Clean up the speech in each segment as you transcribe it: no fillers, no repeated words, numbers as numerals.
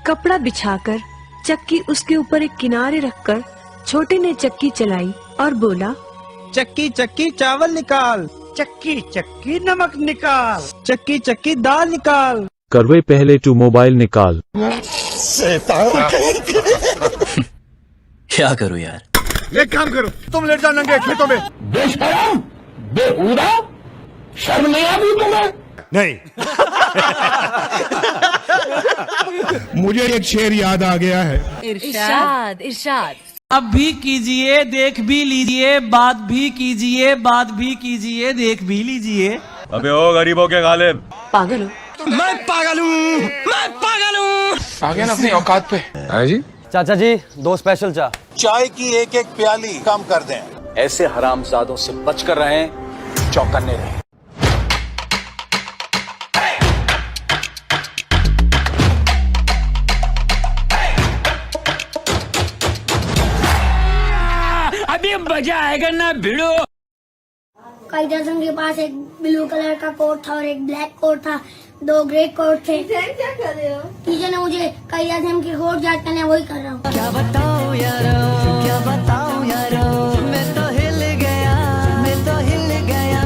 कपड़ा बिछाकर चक्की उसके ऊपर एक किनारे रखकर छोटे ने चक्की चलाई और बोला, चक्की चक्की चावल निकाल, चक्की चक्की नमक निकाल, चक्की चक्की दाल निकाल। करवे पहले तू मोबाइल निकाल। क्या करूं यार? एक काम करो, तुम लेट जाओ नंगे खेतों में। बेशरम, बेहुदा, शर्म नहीं आती तुम्हें? नहीं। मुझे एक शेर याद आ गया है। इरशाद इरशाद। अब भी कीजिए, देख भी लीजिए, बात भी कीजिए, बात भी कीजिए, देख भी लीजिए। अबे ओ गरीबों के गालिब, पागल हो? मैं पागल हूँ, मैं पागल हूँ। आ गया ना अपनी औकात पे। हाँ जी। चाचा जी 2 स्पेशल चाय। चाय की एक एक प्याली कम कर दें। ऐसे हरामजादों से बचकर रहें, चौकन्ने रहें। अभी मजा आएगा ना भिड़ो। कायदा के पास एक ब्लू कलर का कोट था और एक ब्लैक कोट था, 2 ग्रे कोट थे। क्या कर रहे हो? टीचर ने मुझे कायदा की कोट याद करने, वही कर रहा हूँ। क्या बताऊं यारो, क्या बताऊं यारो, मैं तो हिल गया, मैं तो हिल गया,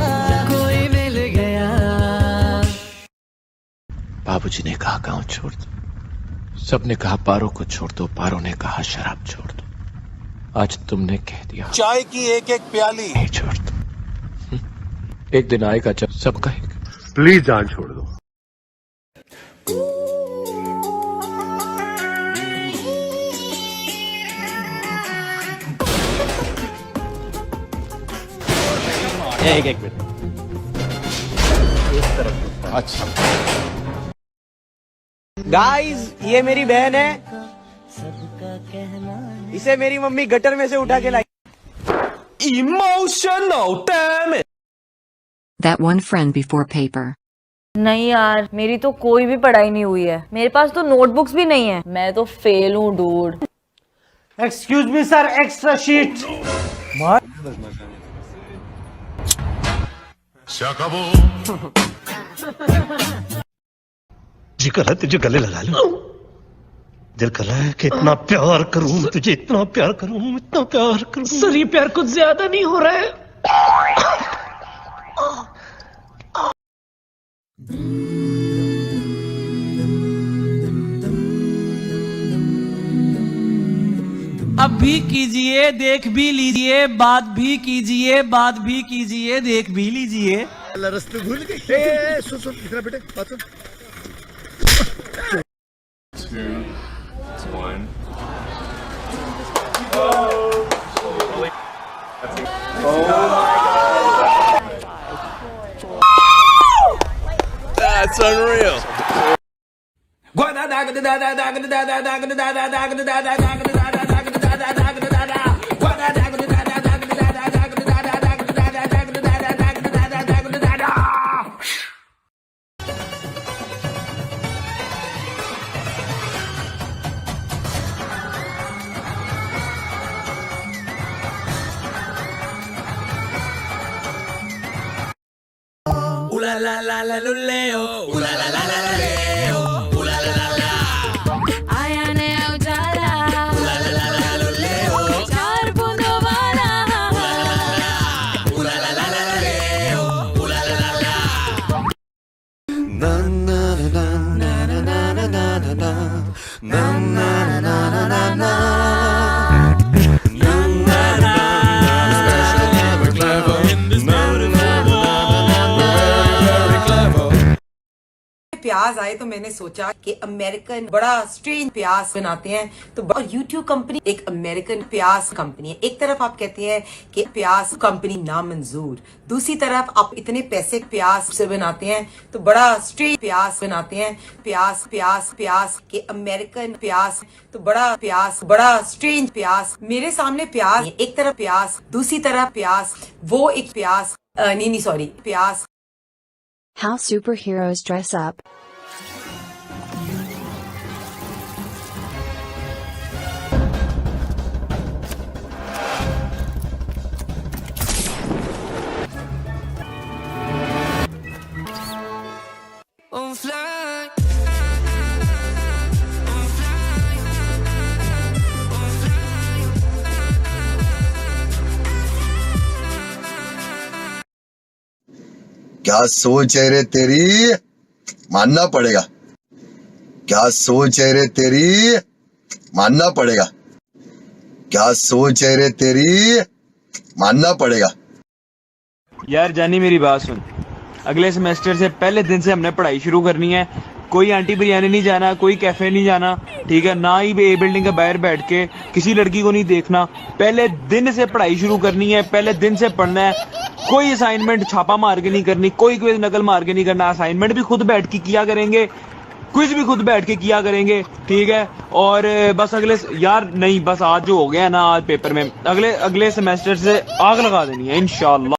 कोई मिल गया। बाबूजी ने कहा गांव छोड़ दो, सबने कहा पारो को छोड़ दो, पारो ने कहा शराब छोड़ दो। आज तुमने कह दिया चाय की एक एक प्याली नहीं छोड़ दो। एक दिन आएगा जब सब कहेगा प्लीज जान छोड़ दो। एक मिनट। अच्छा गाइस, ये मेरी बहन है, इसे मेरी मम्मी गटर में से उठा के लाई। Emotional damn it. That one friend before paper. नहीं यार, मेरी तो कोई भी पढ़ाई नहीं हुई है, मेरे पास तो नोटबुक्स भी नहीं है, मैं तो फेल हूँ dude. Excuse me sir, extra sheet. जी कर रहा है तुझे गले लगा लूं। दिल कर रहा है कि इतना प्यार करूं तुझे, इतना प्यार करूं, इतना प्यार करूं। सर ये प्यार कुछ ज्यादा नहीं हो रहा है। अब भी कीजिए, देख भी लीजिए, बात भी कीजिए, बात भी कीजिए, देख भी लीजिए। रस्ते भूल गए। सुन इधर बेटे, बात सुन। that's unreal. Ula la la la luleo, ula la la la leo, ula la la la. आया नया उजाला, Ula la la la luleo, चार बूंदों वाला। ula la la la leo, ula la la la. na na na na na na na na na na na na na na na. प्याज आए तो मैंने सोचा कि अमेरिकन बड़ा स्ट्रेंज प्याज बनाते हैं, तो और यूट्यूब कंपनी एक अमेरिकन प्याज कंपनी है। एक तरफ आप कहते हैं कि प्याज कंपनी नामंजूर, दूसरी तरफ आप इतने पैसे प्याज से बनाते हैं, तो बड़ा स्ट्रेंज प्याज बनाते हैं। प्याज प्याज प्याज के अमेरिकन प्याज, तो बड़ा स्ट्रेंज प्याज। मेरे सामने प्याज, एक तरफ प्याज, दूसरी तरफ प्याज, वो एक प्याज नहीं सॉरी प्याज। How superheroes dress up. On fly, on fly. क्या सोच है रे तेरी, मानना पड़ेगा। क्या सोच है रे तेरी, मानना पड़ेगा। क्या सोच है रे तेरी, मानना पड़ेगा। यार जानी मेरी बात सुन, अगले सेमेस्टर से पहले दिन से हमने पढ़ाई शुरू करनी है। कोई आंटी बिरयानी नहीं जाना, कोई कैफे नहीं जाना, ठीक है ना, ही ए बिल्डिंग के बाहर बैठ के किसी लड़की को नहीं देखना। पहले दिन से पढ़ाई शुरू करनी है, पहले दिन से पढ़ना है। कोई असाइनमेंट छापा मार के नहीं करनी, कोई क्विज नकल मार के नहीं करना। असाइनमेंट भी खुद बैठ के किया करेंगे, क्विज भी खुद बैठ के किया करेंगे, ठीक है। और बस अगले यार नहीं, बस आज जो हो गया ना आज पेपर में, अगले सेमेस्टर से आग लगा देनी है इंशाल्लाह।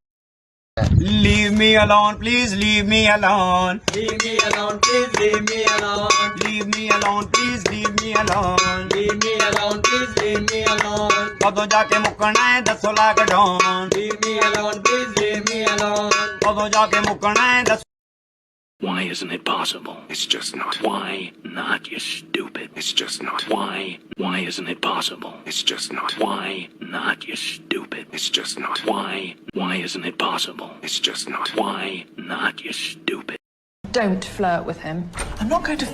Leave me alone, please leave me alone. Leave me alone, please leave me alone. Leave me alone, please leave me alone. Leave me alone, please leave me alone. कदों जाके मुकना है 10 lakh ढोन. Leave me alone, please leave me alone. कदों जाके मुकना है 10. Why isn't it possible? It's just not. Why not, you stupid? It's just not. Why isn't it possible? It's just not. Why not, you stupid? It's just not. Why isn't it possible? It's just not. Why not, you stupid? Don't flirt with him. I'm not going to.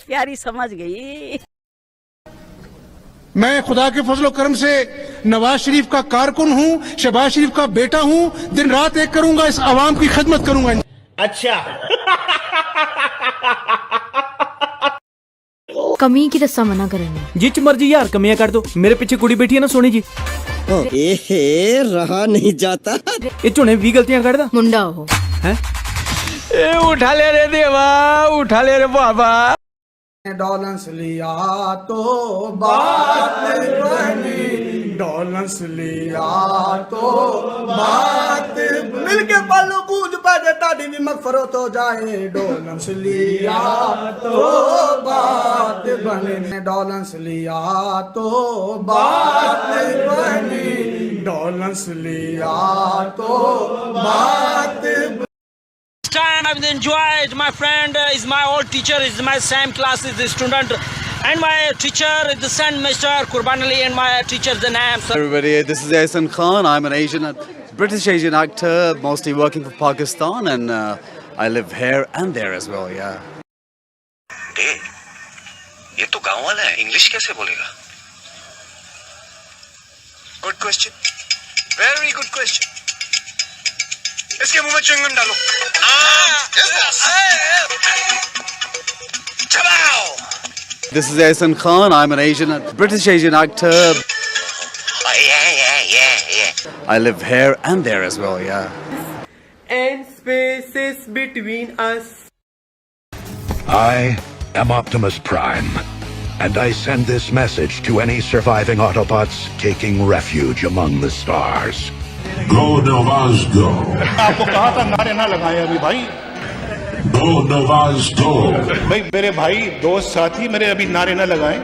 प्यारी समझ गई। मैं खुदा के फजलो करम से नवाज शरीफ का कारकुन हूँ, शहबाज शरीफ का बेटा हूँ। दिन रात एक करूंगा, इस आवाम की खिदमत करूंगा। अच्छा कमी की दसा मना करने जिच मर्जी यार कमियां कर दो। मेरे पीछे कुड़ी बैठी है ना सोनी जी, ए रहा नहीं जाता। ये चुने 20 गलतियां कर दा मुंडा हो हैं। ए उठा ले रे देवा, उठा ले रे बाबा। डॉलेंस लिया तो बात बनी, डॉलेंस लिया तो बात मिलके पालो कूद पाजे ताड़ी भी मगफरत हो जाए। डॉलेंस लिया तो बात बनी, डॉलेंस लिया तो बात बनी, डॉलेंस लिया तो बात। Time I've enjoyed. My friend is my old teacher, is my same class is the student, and my teacher is the son Mr. Qurban Ali, and my teacher is the name. Everybody, this is Ehsan Khan. I'm an British Asian actor, mostly working for Pakistan, and I live here and there as well. Yeah. ये तो गांव वाला है, English कैसे बोलेगा? Good question. Very good question. इसके मुंह में च्युइंगम डालो। This is Ehsan Khan. I'm an British Asian actor. Yeah. I live here and there as well. Yeah. And spaces between us. I am Optimus Prime, and I send this message to any surviving Autobots taking refuge among the stars. Go Novaz go. आपको कहा था नारे ना लगाए अभी भाई। Go Novaz go. भाई मेरे भाई दोस्त साथी मेरे अभी नारे ना लगाएं।